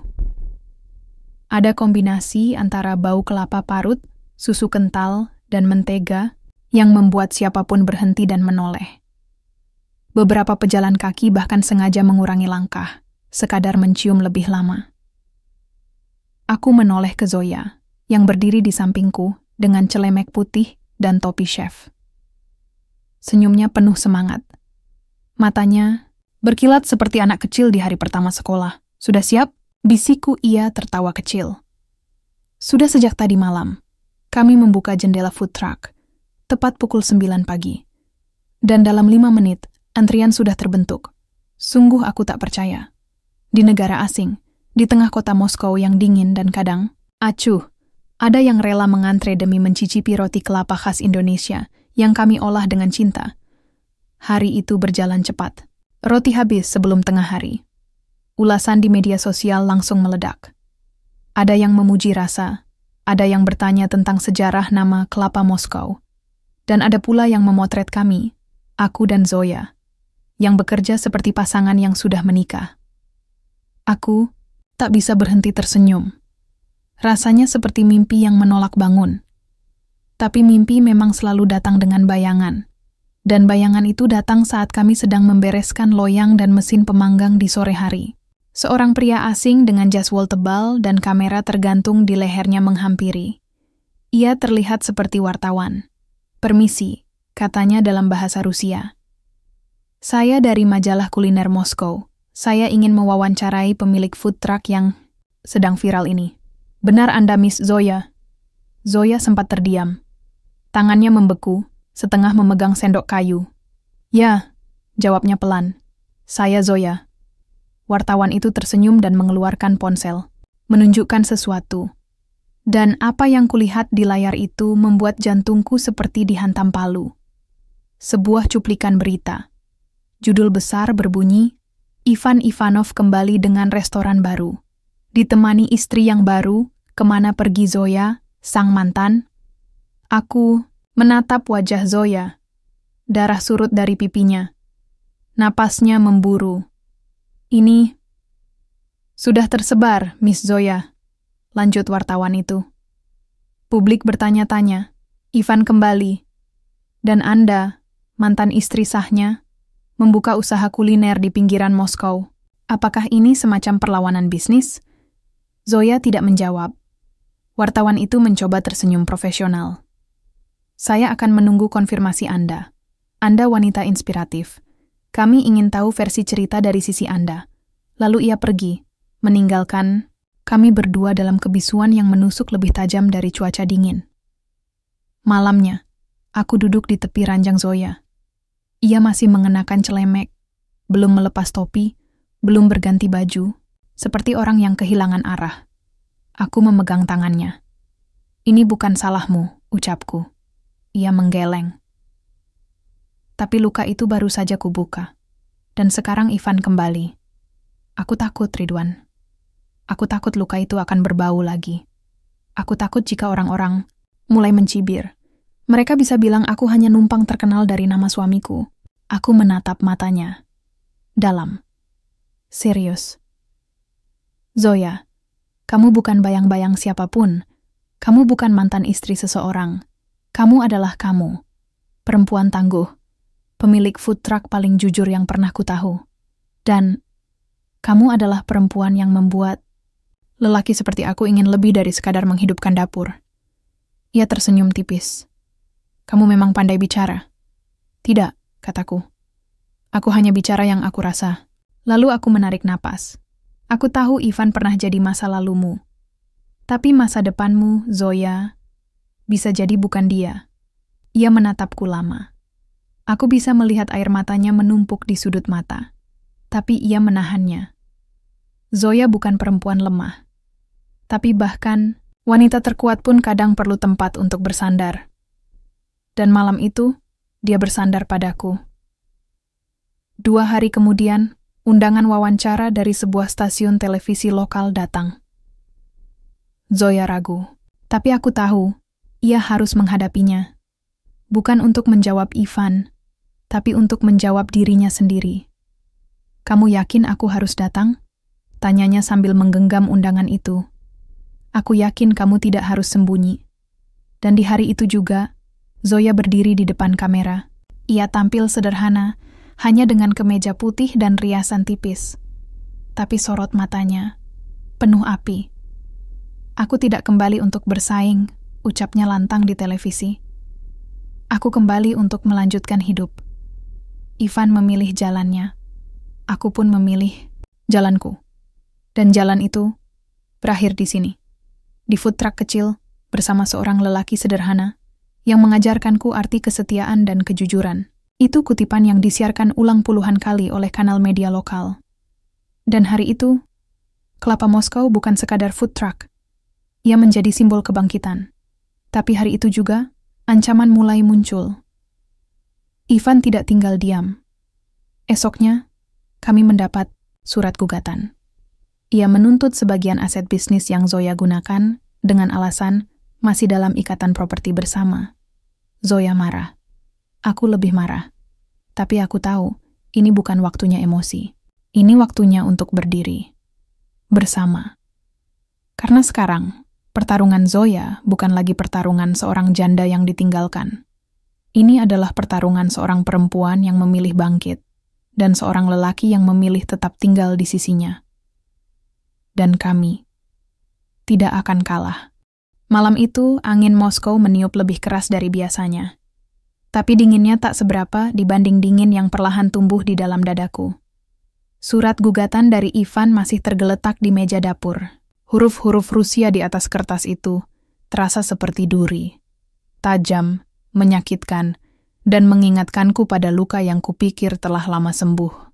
Ada kombinasi antara bau kelapa parut, susu kental, dan mentega yang membuat siapapun berhenti dan menoleh. Beberapa pejalan kaki bahkan sengaja mengurangi langkah, sekadar mencium lebih lama. Aku menoleh ke Zoya, yang berdiri di sampingku dengan celemek putih dan topi chef. Senyumnya penuh semangat. Matanya berkilat seperti anak kecil di hari pertama sekolah. Sudah siap? Bisikku ia tertawa kecil. Sudah sejak tadi malam, kami membuka jendela food truck, tepat pukul 9 pagi. Dan dalam 5 menit, antrian sudah terbentuk. Sungguh aku tak percaya. Di negara asing, di tengah kota Moskow yang dingin dan kadang, acuh, ada yang rela mengantre demi mencicipi roti kelapa khas Indonesia yang kami olah dengan cinta. Hari itu berjalan cepat. Roti habis sebelum tengah hari. Ulasan di media sosial langsung meledak. Ada yang memuji rasa, ada yang bertanya tentang sejarah nama Kelapa Moskow, dan ada pula yang memotret kami, aku dan Zoya, yang bekerja seperti pasangan yang sudah menikah. Aku tak bisa berhenti tersenyum. Rasanya seperti mimpi yang menolak bangun. Tapi mimpi memang selalu datang dengan bayangan. Dan bayangan itu datang saat kami sedang membereskan loyang dan mesin pemanggang di sore hari. Seorang pria asing dengan jas wol tebal dan kamera tergantung di lehernya menghampiri. Ia terlihat seperti wartawan. "Permisi," katanya dalam bahasa Rusia. "Saya dari majalah kuliner Moskow. Saya ingin mewawancarai pemilik food truck yang sedang viral ini." "Benar Anda, Miss Zoya?" Zoya sempat terdiam. Tangannya membeku, setengah memegang sendok kayu. "Ya," jawabnya pelan. "Saya Zoya." Wartawan itu tersenyum dan mengeluarkan ponsel, menunjukkan sesuatu. Dan apa yang kulihat di layar itu membuat jantungku seperti dihantam palu. Sebuah cuplikan berita. Judul besar berbunyi, "Ivan Ivanov kembali dengan restoran baru. Ditemani istri yang baru, kemana pergi Zoya, sang mantan?" Aku menatap wajah Zoya. Darah surut dari pipinya. Napasnya memburu. "Ini sudah tersebar, Miss Zoya," lanjut wartawan itu. "Publik bertanya-tanya, Ivan kembali. Dan Anda, mantan istri sahnya, membuka usaha kuliner di pinggiran Moskow. Apakah ini semacam perlawanan bisnis?" Zoya tidak menjawab. Wartawan itu mencoba tersenyum profesional. "Saya akan menunggu konfirmasi Anda. Anda wanita inspiratif. Kami ingin tahu versi cerita dari sisi Anda." Lalu ia pergi, meninggalkan kami berdua dalam kebisuan yang menusuk lebih tajam dari cuaca dingin. Malamnya, aku duduk di tepi ranjang Zoya. Ia masih mengenakan celemek, belum melepas topi, belum berganti baju, seperti orang yang kehilangan arah. Aku memegang tangannya. "Ini bukan salahmu," ucapku. Ia menggeleng. "Tapi luka itu baru saja kubuka. Dan sekarang Ivan kembali. Aku takut, Ridwan. Aku takut luka itu akan berbau lagi. Aku takut jika orang-orang mulai mencibir. Mereka bisa bilang aku hanya numpang terkenal dari nama suamiku." Aku menatap matanya. Dalam. Serius. "Zoya, kamu bukan bayang-bayang siapapun. Kamu bukan mantan istri seseorang. Kamu adalah kamu. Perempuan tangguh. Pemilik food truck paling jujur yang pernah kutahu. Dan kamu adalah perempuan yang membuat lelaki seperti aku ingin lebih dari sekadar menghidupkan dapur." Ia tersenyum tipis. "Kamu memang pandai bicara." "Tidak," kataku. "Aku hanya bicara yang aku rasa." Lalu aku menarik napas. Aku tahu Ivan pernah jadi masa lalumu. Tapi masa depanmu, Zoya, bisa jadi bukan dia. Ia menatapku lama. Aku bisa melihat air matanya menumpuk di sudut mata. Tapi ia menahannya. Zoya bukan perempuan lemah. Tapi bahkan, wanita terkuat pun kadang perlu tempat untuk bersandar. Dan malam itu, dia bersandar padaku. 2 hari kemudian, undangan wawancara dari sebuah stasiun televisi lokal datang. Zoya ragu, tapi aku tahu, ia harus menghadapinya. Bukan untuk menjawab Ivan, tapi untuk menjawab dirinya sendiri. "Kamu yakin aku harus datang?" tanyanya sambil menggenggam undangan itu. "Aku yakin kamu tidak harus sembunyi." Dan di hari itu juga, Zoya berdiri di depan kamera. Ia tampil sederhana, hanya dengan kemeja putih dan riasan tipis. Tapi sorot matanya penuh api. "Aku tidak kembali untuk bersaing," ucapnya lantang di televisi. "Aku kembali untuk melanjutkan hidup." Ivan memilih jalannya. Aku pun memilih jalanku. Dan jalan itu berakhir di sini. Di food truck kecil bersama seorang lelaki sederhana yang mengajarkanku arti kesetiaan dan kejujuran. Itu kutipan yang disiarkan ulang puluhan kali oleh kanal media lokal. Dan hari itu, Kelapa Moskow bukan sekadar food truck. Ia menjadi simbol kebangkitan. Tapi hari itu juga, ancaman mulai muncul. Ivan tidak tinggal diam. Esoknya, kami mendapat surat gugatan. Ia menuntut sebagian aset bisnis yang Zoya gunakan dengan alasan masih dalam ikatan properti bersama. Zoya marah. Aku lebih marah. Tapi aku tahu, ini bukan waktunya emosi. Ini waktunya untuk berdiri. Bersama. Karena sekarang, pertarungan Zoya bukan lagi pertarungan seorang janda yang ditinggalkan. Ini adalah pertarungan seorang perempuan yang memilih bangkit, dan seorang lelaki yang memilih tetap tinggal di sisinya. Dan kami tidak akan kalah. Malam itu, angin Moskow meniup lebih keras dari biasanya. Tapi dinginnya tak seberapa dibanding dingin yang perlahan tumbuh di dalam dadaku. Surat gugatan dari Ivan masih tergeletak di meja dapur. Huruf-huruf Rusia di atas kertas itu terasa seperti duri. Tajam, menyakitkan, dan mengingatkanku pada luka yang kupikir telah lama sembuh.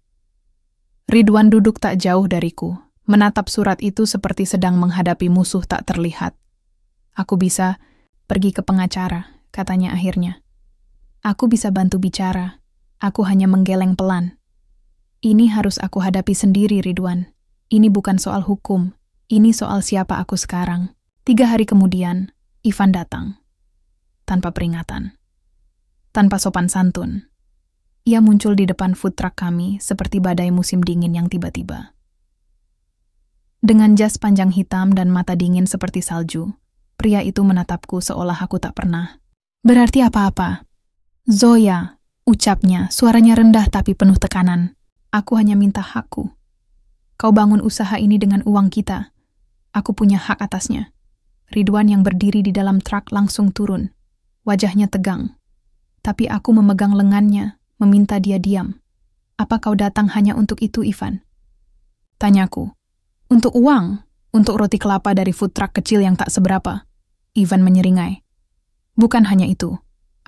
Ridwan duduk tak jauh dariku, menatap surat itu seperti sedang menghadapi musuh tak terlihat. Aku bisa pergi ke pengacara, katanya akhirnya. Aku bisa bantu bicara, aku hanya menggeleng pelan. Ini harus aku hadapi sendiri, Ridwan. Ini bukan soal hukum, ini soal siapa aku sekarang. 3 hari kemudian, Ivan datang. Tanpa peringatan. Tanpa sopan santun. Ia muncul di depan food truck kami seperti badai musim dingin yang tiba-tiba. Dengan jas panjang hitam dan mata dingin seperti salju, pria itu menatapku seolah aku tak pernah. Berarti apa-apa? Zoya, ucapnya, suaranya rendah tapi penuh tekanan. Aku hanya minta hakku. Kau bangun usaha ini dengan uang kita. Aku punya hak atasnya. Ridwan yang berdiri di dalam truk langsung turun. Wajahnya tegang. Tapi aku memegang lengannya, meminta dia diam. Apa kau datang hanya untuk itu, Ivan? Tanyaku. Untuk uang? Untuk roti kelapa dari food truck kecil yang tak seberapa? Ivan menyeringai. Bukan hanya itu.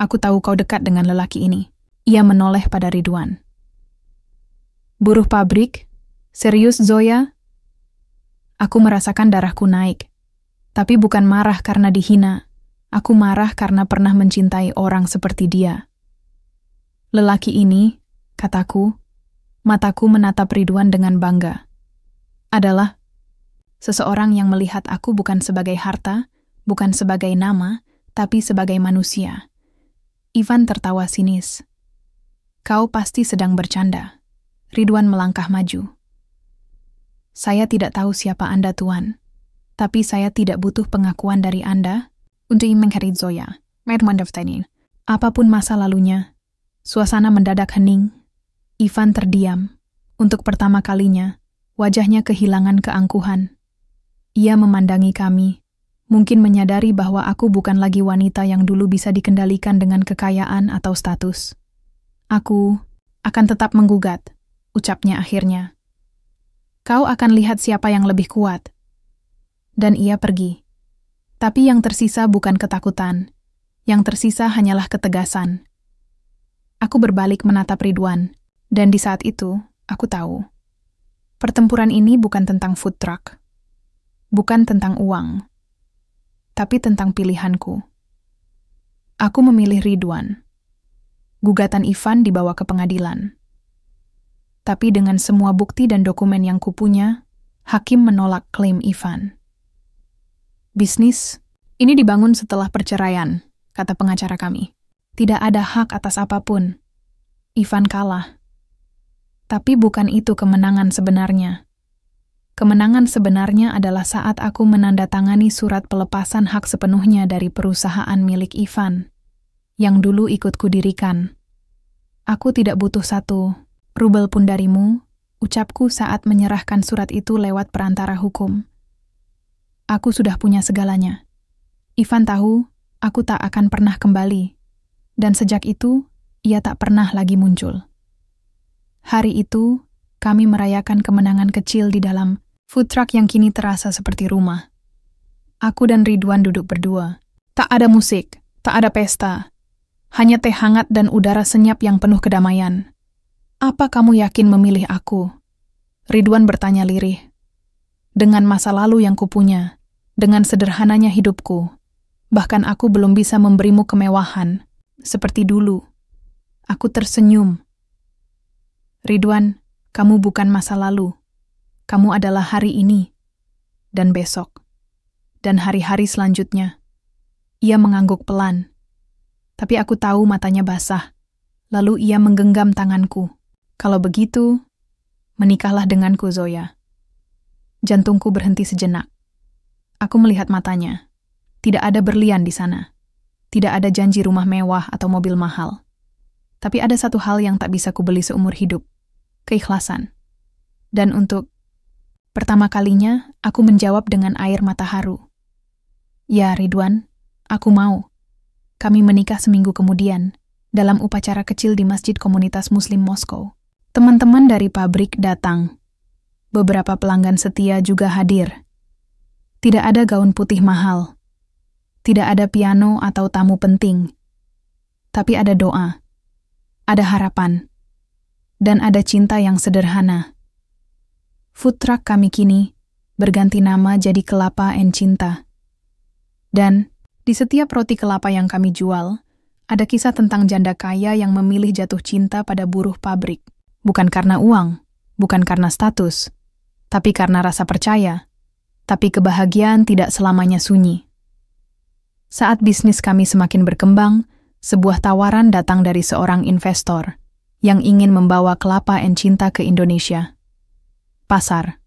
Aku tahu kau dekat dengan lelaki ini. Ia menoleh pada Ridwan. Buruh pabrik? Serius, Zoya? Aku merasakan darahku naik. Tapi bukan marah karena dihina. Aku marah karena pernah mencintai orang seperti dia. Lelaki ini, kataku, mataku menatap Ridwan dengan bangga. Adalah seseorang yang melihat aku bukan sebagai harta, bukan sebagai nama, tapi sebagai manusia. Ivan tertawa sinis. Kau pasti sedang bercanda. Ridwan melangkah maju. Saya tidak tahu siapa Anda, Tuan. Tapi saya tidak butuh pengakuan dari Anda untuk menghargai Zoya. Apapun masa lalunya, suasana mendadak hening. Ivan terdiam. Untuk pertama kalinya, wajahnya kehilangan keangkuhan. Ia memandangi kami. Mungkin menyadari bahwa aku bukan lagi wanita yang dulu bisa dikendalikan dengan kekayaan atau status. Aku akan tetap menggugat, ucapnya akhirnya. Kau akan lihat siapa yang lebih kuat. Dan ia pergi. Tapi yang tersisa bukan ketakutan. Yang tersisa hanyalah ketegasan. Aku berbalik menatap Ridwan, dan di saat itu, aku tahu. Pertempuran ini bukan tentang food truck. Bukan tentang uang. Tapi tentang pilihanku. Aku memilih Ridwan. Gugatan Ivan dibawa ke pengadilan. Tapi dengan semua bukti dan dokumen yang kupunya, hakim menolak klaim Ivan. Bisnis ini dibangun setelah perceraian, kata pengacara kami. Tidak ada hak atas apapun. Ivan kalah. Tapi bukan itu kemenangan sebenarnya. Kemenangan sebenarnya adalah saat aku menandatangani surat pelepasan hak sepenuhnya dari perusahaan milik Ivan, yang dulu ikut kudirikan. Aku tidak butuh 1 rubel pun darimu, ucapku saat menyerahkan surat itu lewat perantara hukum. Aku sudah punya segalanya. Ivan tahu, aku tak akan pernah kembali. Dan sejak itu, ia tak pernah lagi muncul. Hari itu, kami merayakan kemenangan kecil di dalam food truck yang kini terasa seperti rumah. Aku dan Ridwan duduk berdua. Tak ada musik, tak ada pesta. Hanya teh hangat dan udara senyap yang penuh kedamaian. Apa kamu yakin memilih aku? Ridwan bertanya lirih. Dengan masa lalu yang kupunya, dengan sederhananya hidupku, bahkan aku belum bisa memberimu kemewahan, seperti dulu. Aku tersenyum. Ridwan, kamu bukan masa lalu. Kamu adalah hari ini, dan besok, dan hari-hari selanjutnya. Ia mengangguk pelan, tapi aku tahu matanya basah. Lalu ia menggenggam tanganku. Kalau begitu, menikahlah denganku, Zoya. Jantungku berhenti sejenak. Aku melihat matanya. Tidak ada berlian di sana. Tidak ada janji rumah mewah atau mobil mahal. Tapi ada satu hal yang tak bisa kubeli seumur hidup. Keikhlasan. Dan untuk pertama kalinya, aku menjawab dengan air mata haru. Ya, Ridwan, aku mau. Kami menikah seminggu kemudian, dalam upacara kecil di Masjid Komunitas Muslim Moskow. Teman-teman dari pabrik datang. Beberapa pelanggan setia juga hadir. Tidak ada gaun putih mahal. Tidak ada piano atau tamu penting. Tapi ada doa. Ada harapan. Dan ada cinta yang sederhana. Food truck kami kini berganti nama jadi Kelapa and Cinta. Dan di setiap roti kelapa yang kami jual, ada kisah tentang janda kaya yang memilih jatuh cinta pada buruh pabrik. Bukan karena uang, bukan karena status, tapi karena rasa percaya. Tapi kebahagiaan tidak selamanya sunyi. Saat bisnis kami semakin berkembang, sebuah tawaran datang dari seorang investor yang ingin membawa Kelapa and Cinta ke Indonesia. Pasar.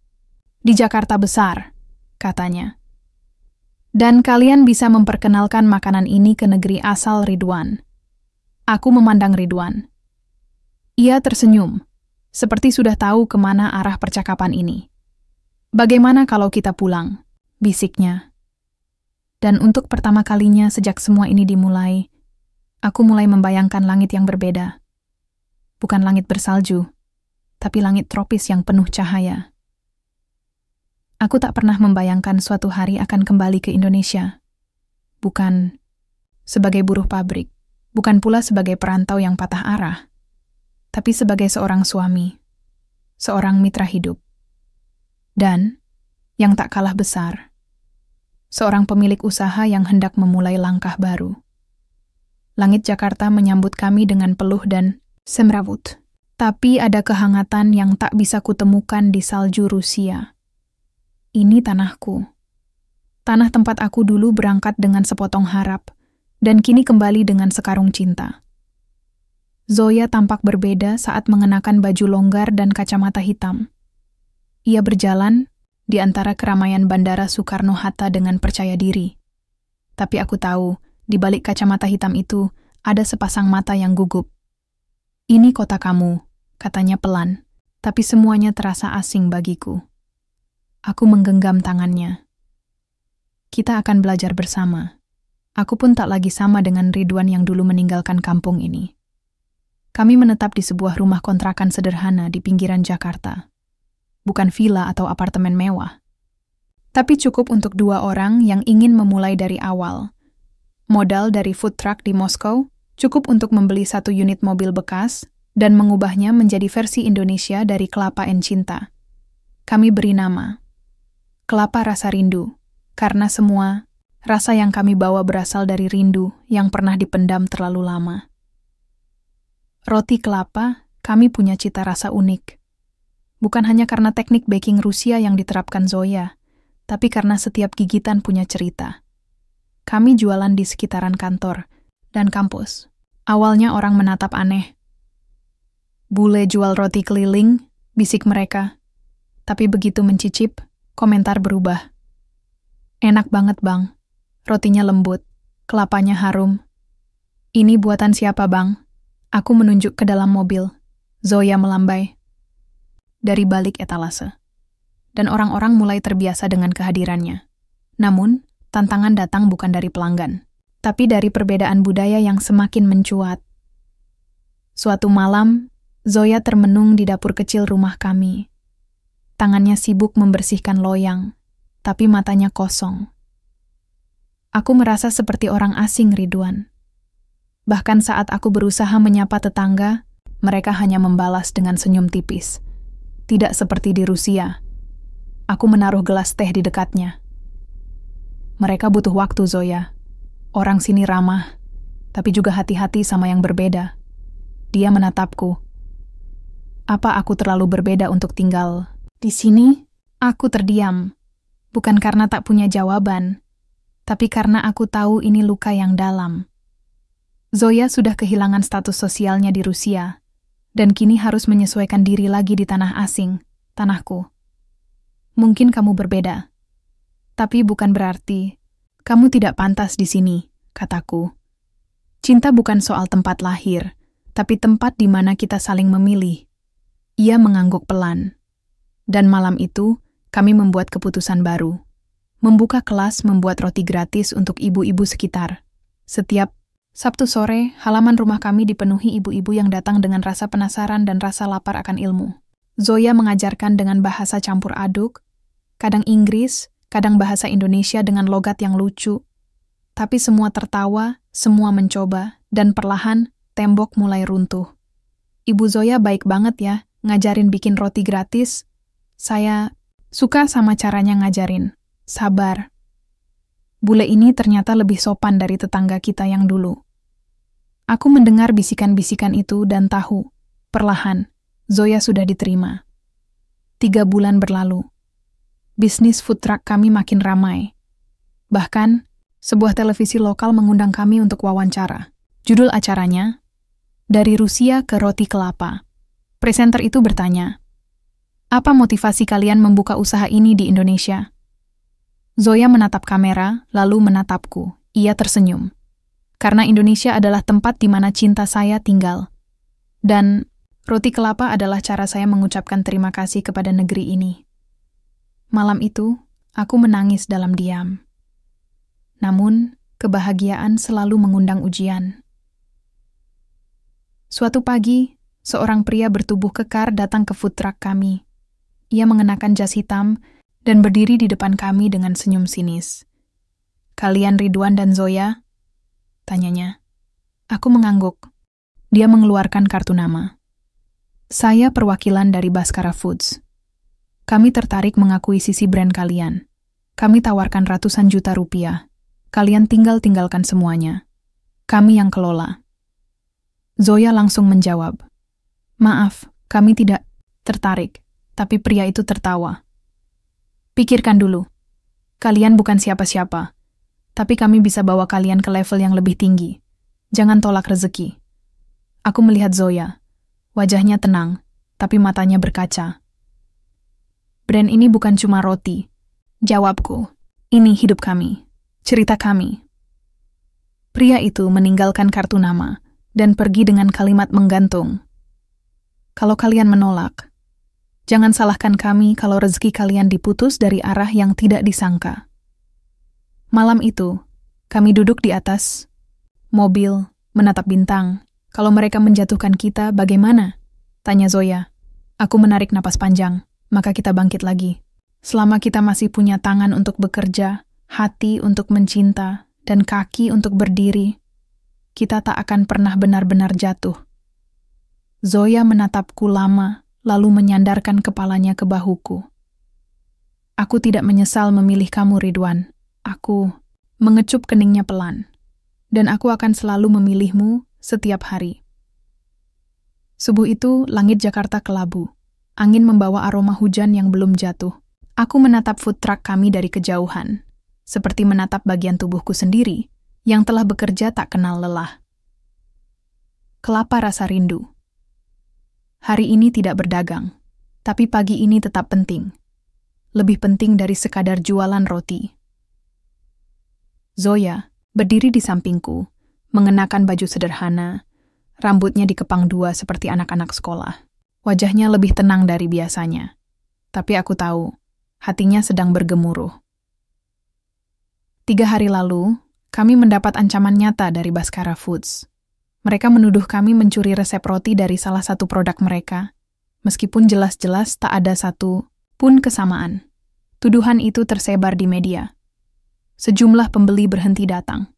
Di Jakarta besar, katanya. Dan kalian bisa memperkenalkan makanan ini ke negeri asal Ridwan. Aku memandang Ridwan. Ia tersenyum, seperti sudah tahu kemana arah percakapan ini. Bagaimana kalau kita pulang? Bisiknya. Dan untuk pertama kalinya sejak semua ini dimulai, aku mulai membayangkan langit yang berbeda. Bukan langit bersalju, tapi langit tropis yang penuh cahaya. Aku tak pernah membayangkan suatu hari akan kembali ke Indonesia. Bukan sebagai buruh pabrik, bukan pula sebagai perantau yang patah arah, tapi sebagai seorang suami, seorang mitra hidup. Dan, yang tak kalah besar, seorang pemilik usaha yang hendak memulai langkah baru. Langit Jakarta menyambut kami dengan peluh dan semrawut. Tapi ada kehangatan yang tak bisa kutemukan di salju Rusia. Ini tanahku. Tanah tempat aku dulu berangkat dengan sepotong harap, dan kini kembali dengan sekarung cinta. Zoya tampak berbeda saat mengenakan baju longgar dan kacamata hitam. Ia berjalan di antara keramaian Bandara Soekarno-Hatta dengan percaya diri. Tapi aku tahu, di balik kacamata hitam itu, ada sepasang mata yang gugup. Ini kota kamu, katanya pelan, tapi semuanya terasa asing bagiku. Aku menggenggam tangannya. Kita akan belajar bersama. Aku pun tak lagi sama dengan Ridwan yang dulu meninggalkan kampung ini. Kami menetap di sebuah rumah kontrakan sederhana di pinggiran Jakarta. Bukan villa atau apartemen mewah. Tapi cukup untuk 2 orang yang ingin memulai dari awal. Modal dari food truck di Moskow cukup untuk membeli 1 unit mobil bekas dan mengubahnya menjadi versi Indonesia dari Kelapa and Cinta. Kami beri nama Kelapa Rasa Rindu, karena semua rasa yang kami bawa berasal dari rindu yang pernah dipendam terlalu lama. Roti kelapa, kami punya cita rasa unik. Bukan hanya karena teknik baking Rusia yang diterapkan Zoya, tapi karena setiap gigitan punya cerita. Kami jualan di sekitaran kantor dan kampus. Awalnya orang menatap aneh. Bule jual roti keliling, bisik mereka. Tapi begitu mencicip, komentar berubah. Enak banget bang, rotinya lembut, kelapanya harum. Ini buatan siapa bang? Aku menunjuk ke dalam mobil. Zoya melambai. Dari balik etalase. Dan orang-orang mulai terbiasa dengan kehadirannya. Namun, tantangan datang bukan dari pelanggan, tapi dari perbedaan budaya yang semakin mencuat. Suatu malam, Zoya termenung di dapur kecil rumah kami. Tangannya sibuk membersihkan loyang, tapi matanya kosong. Aku merasa seperti orang asing, Ridwan. Bahkan saat aku berusaha menyapa tetangga, mereka hanya membalas dengan senyum tipis. Tidak seperti di Rusia. Aku menaruh gelas teh di dekatnya. Mereka butuh waktu, Zoya. Orang sini ramah, tapi juga hati-hati sama yang berbeda. Dia menatapku. Apa aku terlalu berbeda untuk tinggal di sini? Aku terdiam. Bukan karena tak punya jawaban, tapi karena aku tahu ini luka yang dalam. Zoya sudah kehilangan status sosialnya di Rusia, dan kini harus menyesuaikan diri lagi di tanah asing, tanahku. Mungkin kamu berbeda. Tapi bukan berarti kamu tidak pantas di sini, kataku, Cinta bukan soal tempat lahir, tapi tempat di mana kita saling memilih. Ia mengangguk pelan. Dan malam itu, kami membuat keputusan baru. Membuka kelas membuat roti gratis untuk ibu-ibu sekitar. Setiap Sabtu sore, halaman rumah kami dipenuhi ibu-ibu yang datang dengan rasa penasaran dan rasa lapar akan ilmu. Zoya mengajarkan dengan bahasa campur aduk, kadang Inggris, kadang bahasa Indonesia dengan logat yang lucu. Tapi semua tertawa, semua mencoba, dan perlahan tembok mulai runtuh. Ibu Zoya baik banget ya, ngajarin bikin roti gratis. Saya suka sama caranya ngajarin. Sabar. Bule ini ternyata lebih sopan dari tetangga kita yang dulu. Aku mendengar bisikan-bisikan itu dan tahu, perlahan, Zoya sudah diterima. 3 bulan berlalu. Bisnis food truck kami makin ramai. Bahkan, sebuah televisi lokal mengundang kami untuk wawancara. Judul acaranya, Dari Rusia ke Roti Kelapa. Presenter itu bertanya, "Apa motivasi kalian membuka usaha ini di Indonesia?" Zoya menatap kamera, lalu menatapku. Ia tersenyum. Karena Indonesia adalah tempat di mana cinta saya tinggal. Dan roti kelapa adalah cara saya mengucapkan terima kasih kepada negeri ini. Malam itu, aku menangis dalam diam. Namun, kebahagiaan selalu mengundang ujian. Suatu pagi, seorang pria bertubuh kekar datang ke food truck kami. Ia mengenakan jas hitam dan berdiri di depan kami dengan senyum sinis. "Kalian Ridwan dan Zoya?" tanyanya. Aku mengangguk. Dia mengeluarkan kartu nama. "Saya perwakilan dari Baskara Foods. Kami tertarik mengakuisisi brand kalian. Kami tawarkan ratusan juta rupiah. Kalian tinggalkan semuanya. Kami yang kelola." Zoya langsung menjawab, "Maaf, kami tidak tertarik." Tapi pria itu tertawa. "Pikirkan dulu. Kalian bukan siapa-siapa. Tapi kami bisa bawa kalian ke level yang lebih tinggi. Jangan tolak rezeki." Aku melihat Zoya. Wajahnya tenang, tapi matanya berkaca. "Brand ini bukan cuma roti." Jawabku. "Ini hidup kami. Cerita kami." Pria itu meninggalkan kartu nama dan pergi dengan kalimat menggantung. "Kalau kalian menolak, jangan salahkan kami kalau rezeki kalian diputus dari arah yang tidak disangka." Malam itu, kami duduk di atas mobil, menatap bintang. "Kalau mereka menjatuhkan kita, bagaimana?" tanya Zoya. Aku menarik napas panjang, "Maka kita bangkit lagi. Selama kita masih punya tangan untuk bekerja, hati untuk mencinta, dan kaki untuk berdiri, kita tak akan pernah benar-benar jatuh." Zoya menatapku lama, lalu menyandarkan kepalanya ke bahuku. "Aku tidak menyesal memilih kamu, Ridwan. Aku mengecup keningnya pelan, dan aku akan selalu memilihmu setiap hari." Subuh itu, langit Jakarta kelabu. Angin membawa aroma hujan yang belum jatuh. Aku menatap food truck kami dari kejauhan, seperti menatap bagian tubuhku sendiri yang telah bekerja tak kenal lelah. Kelapa rasa rindu. Hari ini tidak berdagang, tapi pagi ini tetap penting. Lebih penting dari sekadar jualan roti. Zoya berdiri di sampingku, mengenakan baju sederhana, rambutnya dikepang 2 seperti anak-anak sekolah. Wajahnya lebih tenang dari biasanya. Tapi aku tahu, hatinya sedang bergemuruh. 3 hari lalu, kami mendapat ancaman nyata dari Baskara Foods. Mereka menuduh kami mencuri resep roti dari salah satu produk mereka, meskipun jelas-jelas tak ada satu pun kesamaan. Tuduhan itu tersebar di media. Sejumlah pembeli berhenti datang.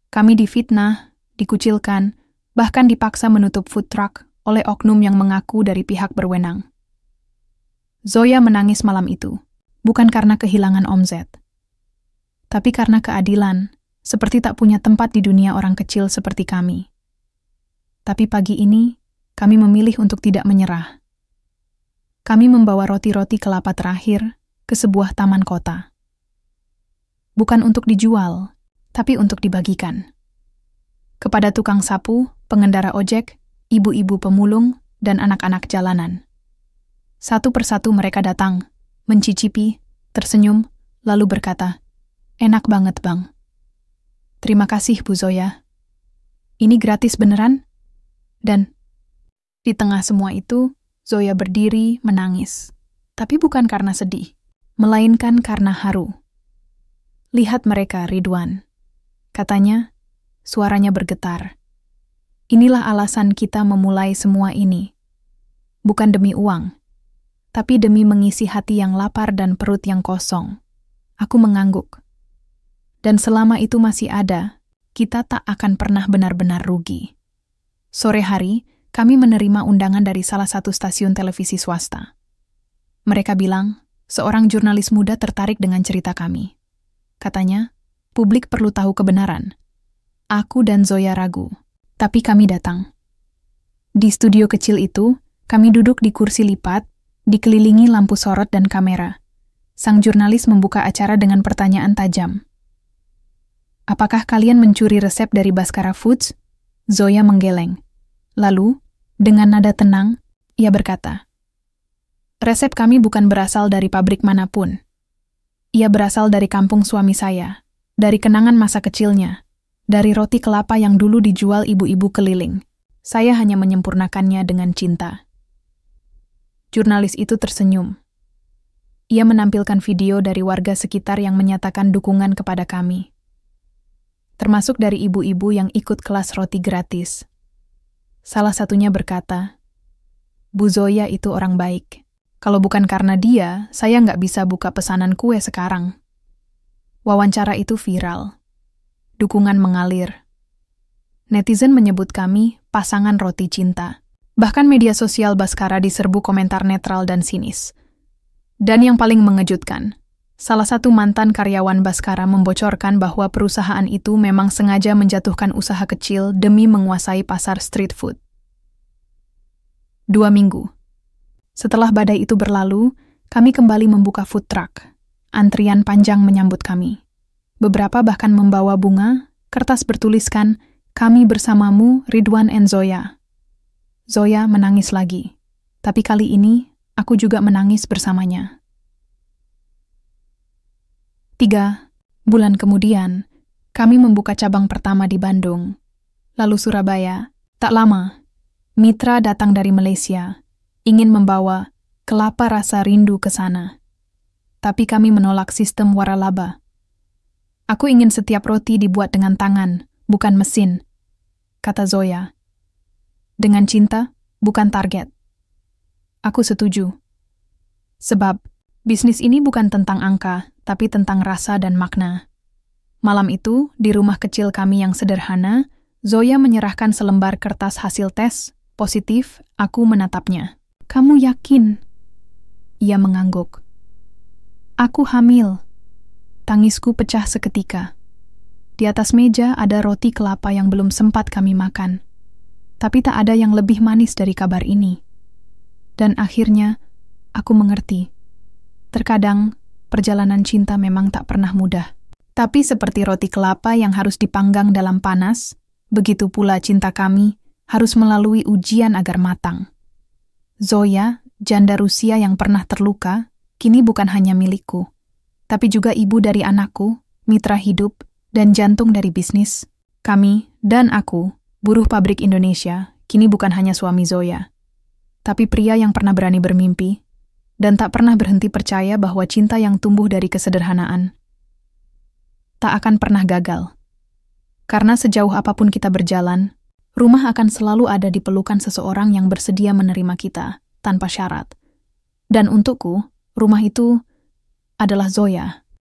Kami difitnah, dikucilkan, bahkan dipaksa menutup food truck oleh oknum yang mengaku dari pihak berwenang. Zoya menangis malam itu, bukan karena kehilangan omzet, tapi karena keadilan, seperti tak punya tempat di dunia orang kecil seperti kami. Tapi pagi ini, kami memilih untuk tidak menyerah. Kami membawa roti-roti kelapa terakhir ke sebuah taman kota. Bukan untuk dijual, tapi untuk dibagikan. Kepada tukang sapu, pengendara ojek, ibu-ibu pemulung, dan anak-anak jalanan. Satu persatu mereka datang, mencicipi, tersenyum, lalu berkata, "Enak banget, Bang." "Terima kasih, Bu Zoya." Ini gratis beneran? Dan di tengah semua itu, Zoya berdiri menangis. Tapi bukan karena sedih, melainkan karena haru. Lihat mereka, Ridwan. Katanya, suaranya bergetar. Inilah alasan kita memulai semua ini. Bukan demi uang, tapi demi mengisi hati yang lapar dan perut yang kosong. Aku mengangguk. Dan selama itu masih ada, kita tak akan pernah benar-benar rugi. Sore hari, kami menerima undangan dari salah satu stasiun televisi swasta. Mereka bilang, seorang jurnalis muda tertarik dengan cerita kami. Katanya, publik perlu tahu kebenaran. Aku dan Zoya ragu, tapi kami datang. Di studio kecil itu, kami duduk di kursi lipat, dikelilingi lampu sorot dan kamera. Sang jurnalis membuka acara dengan pertanyaan tajam. Apakah kalian mencuri resep dari Baskara Foods? Zoya menggeleng. Lalu, dengan nada tenang, ia berkata, resep kami bukan berasal dari pabrik manapun. Ia berasal dari kampung suami saya, dari kenangan masa kecilnya, dari roti kelapa yang dulu dijual ibu-ibu keliling. Saya hanya menyempurnakannya dengan cinta. Jurnalis itu tersenyum. Ia menampilkan video dari warga sekitar yang menyatakan dukungan kepada kami. Termasuk dari ibu-ibu yang ikut kelas roti gratis. Salah satunya berkata, Bu Zoya itu orang baik. Kalau bukan karena dia, saya nggak bisa buka pesanan kue sekarang. Wawancara itu viral. Dukungan mengalir. Netizen menyebut kami pasangan roti cinta. Bahkan media sosial Baskara diserbu komentar netral dan sinis. Dan yang paling mengejutkan, salah satu mantan karyawan Baskara membocorkan bahwa perusahaan itu memang sengaja menjatuhkan usaha kecil demi menguasai pasar street food. 2 minggu. Setelah badai itu berlalu, kami kembali membuka food truck. Antrian panjang menyambut kami. Beberapa bahkan membawa bunga, kertas bertuliskan, kami bersamamu, Ridwan and Zoya. Zoya menangis lagi, tapi kali ini aku juga menangis bersamanya. 3 bulan kemudian, kami membuka cabang pertama di Bandung. Lalu Surabaya. Tak lama, mitra datang dari Malaysia, ingin membawa kelapa rasa rindu ke sana. Tapi kami menolak sistem waralaba. Aku ingin setiap roti dibuat dengan tangan, bukan mesin, kata Zoya. Dengan cinta, bukan target. Aku setuju. Sebab, bisnis ini bukan tentang angka, tapi tentang rasa dan makna. Malam itu, di rumah kecil kami yang sederhana, Zoya menyerahkan selembar kertas hasil tes, positif, aku menatapnya. Kamu yakin? Ia mengangguk. Aku hamil. Tangisku pecah seketika. Di atas meja ada roti kelapa yang belum sempat kami makan. Tapi tak ada yang lebih manis dari kabar ini. Dan akhirnya, aku mengerti. Terkadang, perjalanan cinta memang tak pernah mudah. Tapi seperti roti kelapa yang harus dipanggang dalam panas, begitu pula cinta kami harus melalui ujian agar matang. Zoya, janda Rusia yang pernah terluka, kini bukan hanya milikku, tapi juga ibu dari anakku, mitra hidup, dan jantung dari bisnis. Kami, dan aku, buruh pabrik Indonesia, kini bukan hanya suami Zoya, tapi pria yang pernah berani bermimpi, dan tak pernah berhenti percaya bahwa cinta yang tumbuh dari kesederhanaan tak akan pernah gagal. Karena sejauh apapun kita berjalan, rumah akan selalu ada di pelukan seseorang yang bersedia menerima kita, tanpa syarat. Dan untukku, rumah itu adalah Zoya.